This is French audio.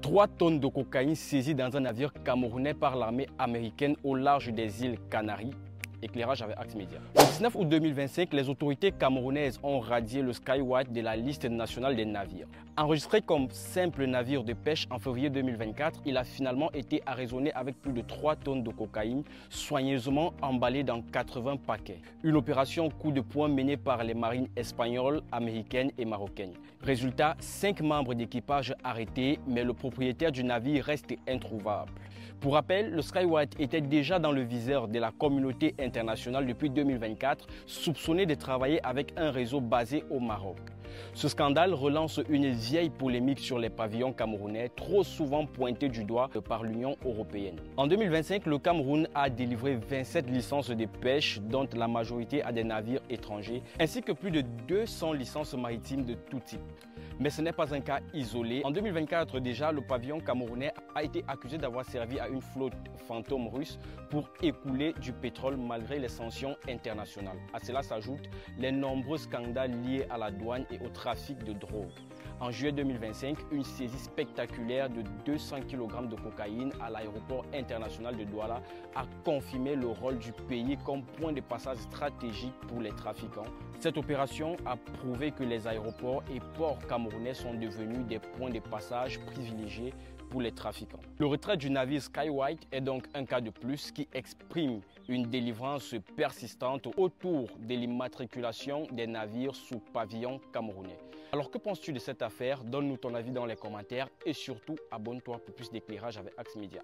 3 tonnes de cocaïne saisies dans un navire camerounais par l'armée américaine au large des îles Canaries. Éclairage avec Axe Média. Le 19 août 2025, les autorités camerounaises ont radié le Skywhite de la liste nationale des navires. Enregistré comme simple navire de pêche en février 2024, il a finalement été arraisonné avec plus de 3 tonnes de cocaïne, soigneusement emballée dans 80 paquets. Une opération coup de poing menée par les marines espagnoles, américaines et marocaines. Résultat, 5 membres d'équipage arrêtés, mais le propriétaire du navire reste introuvable. Pour rappel, le Skywhite était déjà dans le viseur de la communauté internationale depuis 2024, soupçonné de travailler avec un réseau basé au Maroc. Ce scandale relance une vieille polémique sur les pavillons camerounais, trop souvent pointés du doigt par l'Union européenne. En 2025, le Cameroun a délivré 27 licences de pêche, dont la majorité à des navires étrangers, ainsi que plus de 200 licences maritimes de tout type. Mais ce n'est pas un cas isolé. En 2024 déjà, le pavillon camerounais a été accusé d'avoir servi à une flotte fantôme russe pour écouler du pétrole malgré les sanctions internationales. À cela s'ajoutent les nombreux scandales liés à la douane et au trafic de drogue. En juillet 2025, une saisie spectaculaire de 200 kg de cocaïne à l'aéroport international de Douala a confirmé le rôle du pays comme point de passage stratégique pour les trafiquants. Cette opération a prouvé que les aéroports et ports camerounais sont devenus des points de passage privilégiés pour les trafiquants. Le retrait du navire Skywhite est donc un cas de plus qui exprime une délivrance persistante autour de l'immatriculation des navires sous pavillon camerounais. Alors que penses-tu de cette affaire? Donne-nous ton avis dans les commentaires et surtout abonne-toi pour plus d'éclairage avec Axe Média.